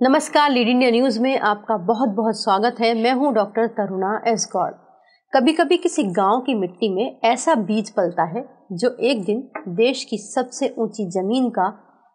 नमस्कार, lead India news में आपका बहुत बहुत स्वागत है। मैं हूं डॉक्टर तरुणा एस गौड़। कभी कभी किसी गांव की मिट्टी में ऐसा बीज पलता है जो एक दिन देश की सबसे ऊंची जमीन का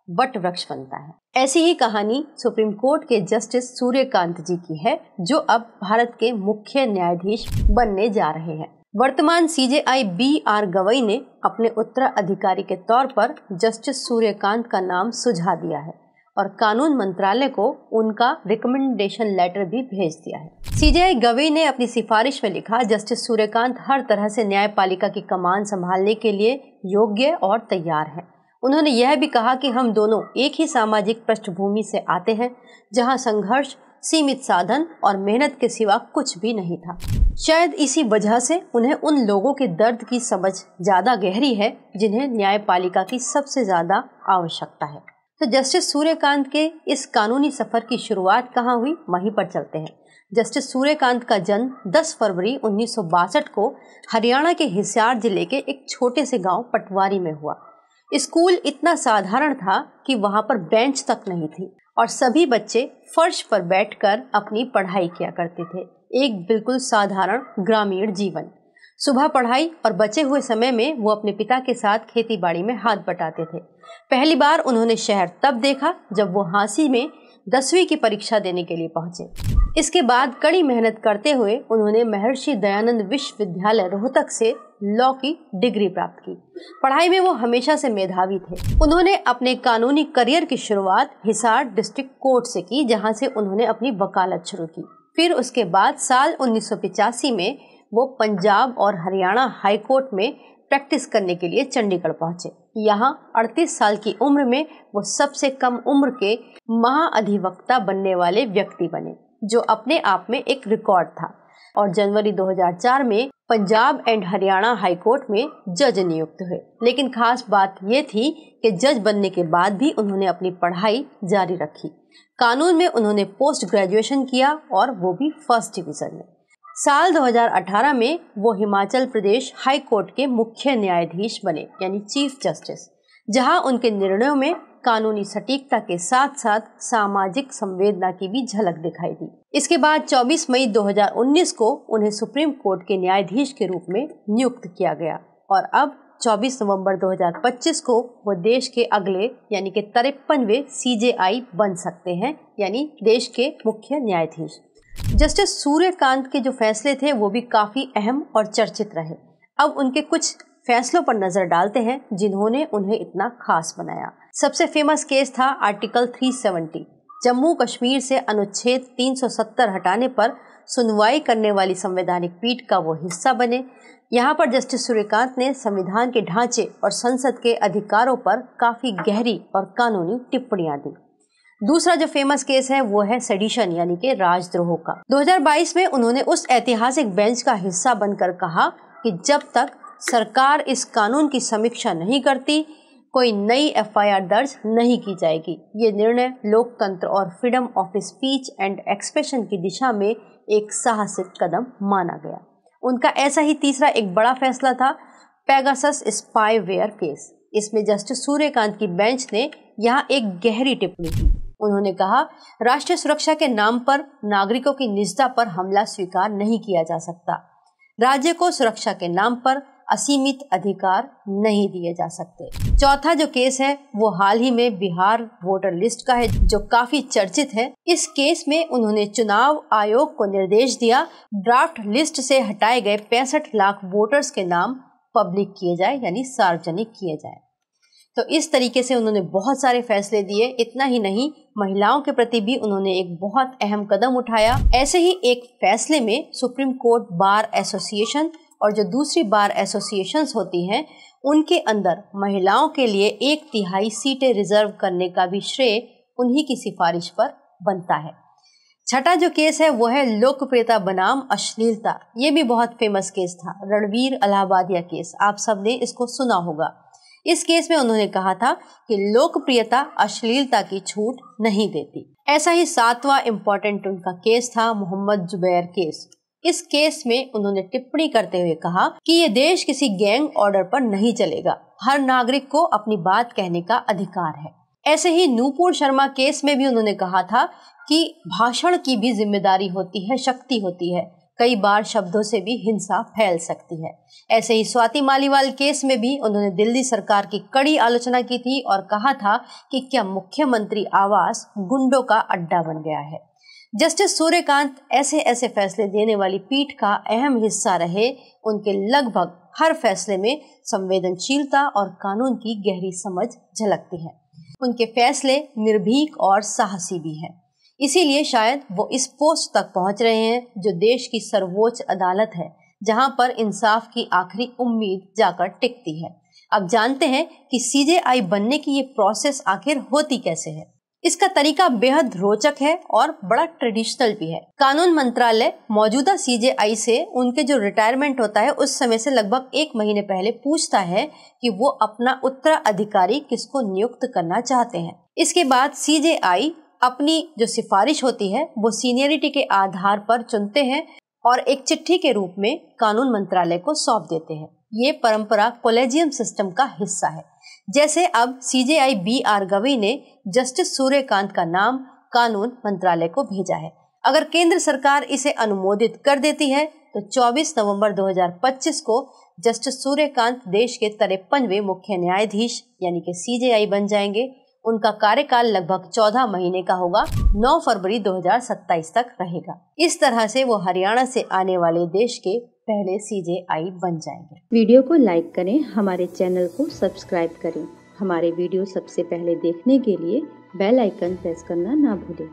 वट वृक्ष बनता है। ऐसी ही कहानी सुप्रीम कोर्ट के जस्टिस सूर्यकांत जी की है, जो अब भारत के मुख्य न्यायाधीश बनने जा रहे हैं। वर्तमान CJI BR गवई ने अपने उत्तराधिकारी के तौर पर जस्टिस सूर्यकांत का नाम सुझा दिया है और कानून मंत्रालय को उनका रिकमेंडेशन लेटर भी भेज दिया है। CJI गवई ने अपनी सिफारिश में लिखा, जस्टिस सूर्यकांत हर तरह से न्यायपालिका की कमान संभालने के लिए योग्य और तैयार हैं। उन्होंने यह भी कहा कि हम दोनों एक ही सामाजिक पृष्ठभूमि से आते हैं, जहां संघर्ष, सीमित साधन और मेहनत के सिवा कुछ भी नहीं था। शायद इसी वजह से उन्हें उन लोगों के दर्द की समझ ज्यादा गहरी है जिन्हें न्यायपालिका की सबसे ज्यादा आवश्यकता है। तो जस्टिस सूर्यकांत के इस कानूनी सफर की शुरुआत कहाँ हुई, वहीं पर चलते हैं। जस्टिस सूर्यकांत का जन्म 10 फरवरी 1962 को हरियाणा के हिसार जिले के एक छोटे से गांव पटवारी में हुआ। स्कूल इतना साधारण था कि वहां पर बेंच तक नहीं थी और सभी बच्चे फर्श पर बैठकर अपनी पढ़ाई किया करते थे। एक बिल्कुल साधारण ग्रामीण जीवन। सुबह पढ़ाई और बचे हुए समय में वो अपने पिता के साथ खेती बाड़ी में हाथ बटाते थे। पहली बार उन्होंने शहर तब देखा जब वो हांसी में 10वीं की परीक्षा देने के लिए पहुंचे। इसके बाद कड़ी मेहनत करते हुए उन्होंने महर्षि दयानंद विश्वविद्यालय रोहतक से लॉ की डिग्री प्राप्त की। पढ़ाई में वो हमेशा से मेधावी थे। उन्होंने अपने कानूनी करियर की शुरुआत हिसार डिस्ट्रिक्ट कोर्ट से की, जहां से उन्होंने अपनी वकालत शुरू की। फिर उसके बाद साल 1985 में वो पंजाब और हरियाणा हाई कोर्ट में प्रैक्टिस करने के लिए चंडीगढ़ पहुंचे। यहाँ 38 साल की उम्र में वो सबसे कम उम्र के महाअधिवक्ता बनने वाले व्यक्ति बने, जो अपने आप में एक रिकॉर्ड था। और जनवरी 2004 में Punjab and Haryana high court में जज नियुक्त हुए। लेकिन खास बात ये थी कि जज बनने के बाद भी उन्होंने अपनी पढ़ाई जारी रखी। कानून में उन्होंने पोस्ट ग्रेजुएशन किया और वो भी फर्स्ट डिवीजन में। साल 2018 में वो हिमाचल प्रदेश हाई कोर्ट के मुख्य न्यायाधीश बने, यानी चीफ जस्टिस, जहां उनके निर्णयों में कानूनी सटीकता के साथ साथ सामाजिक संवेदना की भी झलक दिखाई दी। इसके बाद 24 मई 2019 को उन्हें सुप्रीम कोर्ट के न्यायाधीश के रूप में नियुक्त किया गया और अब 24 नवंबर 2025 को वो देश के अगले यानी कि 53वें CJI बन सकते हैं, यानी देश के मुख्य न्यायाधीश। जस्टिस सूर्यकांत के जो फैसले थे वो भी काफी अहम और चर्चित रहे। अब उनके कुछ फैसलों पर नजर डालते हैं जिन्होंने उन्हें इतना खास बनाया। सबसे फेमस केस था आर्टिकल 370। जम्मू कश्मीर से अनुच्छेद 370 हटाने पर सुनवाई करने वाली संवैधानिक पीठ का वो हिस्सा बने। यहाँ पर जस्टिस सूर्यकांत ने संविधान के ढांचे और संसद के अधिकारों पर काफी गहरी और कानूनी टिप्पणियां दी। दूसरा जो फेमस केस है वो है सेडिशन, यानी कि राजद्रोह का। 2022 में उन्होंने उस ऐतिहासिक बेंच का हिस्सा बनकर कहा कि जब तक सरकार इस कानून की समीक्षा नहीं करती, कोई नई FIR दर्ज नहीं की जाएगी। ये निर्णय लोकतंत्र और freedom of speech and expression की दिशा में एक साहसिक कदम माना गया। उनका ऐसा ही तीसरा एक बड़ा फैसला था पेगासस स्पाईवेयर केस। इसमें जस्टिस सूर्यकांत की बेंच ने यहाँ एक गहरी टिप्पणी की। उन्होंने कहा, राष्ट्रीय सुरक्षा के नाम पर नागरिकों की निजता पर हमला स्वीकार नहीं किया जा सकता। राज्य को सुरक्षा के नाम पर असीमित अधिकार नहीं दिए जा सकते। चौथा जो केस है वो हाल ही में बिहार वोटर लिस्ट का है, जो काफी चर्चित है। इस केस में उन्होंने चुनाव आयोग को निर्देश दिया, ड्राफ्ट लिस्ट से हटाए गए 65 लाख वोटर्स के नाम पब्लिक किए जाए, यानी सार्वजनिक किए जाए। तो इस तरीके से उन्होंने बहुत सारे फैसले दिए। इतना ही नहीं, महिलाओं के प्रति भी उन्होंने एक बहुत अहम कदम उठाया। ऐसे ही एक फैसले में सुप्रीम कोर्ट बार एसोसिएशन और जो दूसरी बार एसोसिएशंस होती हैं, उनके अंदर महिलाओं के लिए 1/3 सीटें रिजर्व करने का भी श्रेय उन्हीं की सिफारिश पर बनता है। छठा जो केस है वो है लोकप्रियता बनाम अश्लीलता। ये भी बहुत फेमस केस था, रणवीर अलाहाबादिया केस। आप सबने इसको सुना होगा। इस केस में उन्होंने कहा था कि लोकप्रियता अश्लीलता की छूट नहीं देती। ऐसा ही 7वां इम्पोर्टेंट उनका केस था मोहम्मद जुबैर केस। इस केस में उन्होंने टिप्पणी करते हुए कहा कि ये देश किसी गैंग ऑर्डर पर नहीं चलेगा। हर नागरिक को अपनी बात कहने का अधिकार है। ऐसे ही नूपुर शर्मा केस में भी उन्होंने कहा था कि भाषण की भी जिम्मेदारी होती है, शक्ति होती है, कई बार शब्दों से भी हिंसा फैल सकती है। ऐसे ही स्वाति मालीवाल केस में भी उन्होंने दिल्ली सरकार की कड़ी आलोचना की थी और कहा था कि क्या मुख्यमंत्री आवास गुंडों का अड्डा बन गया है। जस्टिस सूर्यकांत ऐसे ऐसे फैसले देने वाली पीठ का अहम हिस्सा रहे। उनके लगभग हर फैसले में संवेदनशीलता और कानून की गहरी समझ झलकती है। उनके फैसले निर्भीक और साहसी भी हैं। इसीलिए शायद वो इस पोस्ट तक पहुंच रहे हैं जो देश की सर्वोच्च अदालत है, जहां पर इंसाफ की आखिरी उम्मीद जाकर टिकती है। अब जानते हैं कि सीजेआई बनने की ये प्रोसेस आखिर होती कैसे है। इसका तरीका बेहद रोचक है और बड़ा ट्रेडिशनल भी है। कानून मंत्रालय मौजूदा सीजेआई से उनके जो रिटायरमेंट होता है उस समय से लगभग 1 महीने पहले पूछता है कि वो अपना उत्तराधिकारी किसको नियुक्त करना चाहते हैं। इसके बाद सीजेआई अपनी जो सिफारिश होती है वो सीनियरिटी के आधार पर चुनते हैं और एक चिट्ठी के रूप में कानून मंत्रालय को सौंप देते हैं। ये परंपरा कॉलेजियम सिस्टम का हिस्सा है। जैसे अब सीजेआई BR गवई ने जस्टिस सूर्यकांत का नाम कानून मंत्रालय को भेजा है। अगर केंद्र सरकार इसे अनुमोदित कर देती है तो 24 नवंबर 2025 को जस्टिस सूर्यकांत देश के 53वें मुख्य न्यायाधीश यानी कि सीजेआई बन जाएंगे। उनका कार्यकाल लगभग 14 महीने का होगा, 9 फरवरी 2027 तक रहेगा। इस तरह से वो हरियाणा से आने वाले देश के पहले सीजेआई बन जाएंगे। वीडियो को लाइक करें, हमारे चैनल को सब्सक्राइब करें। हमारे वीडियो सबसे पहले देखने के लिए बेल आइकन प्रेस करना ना भूलें।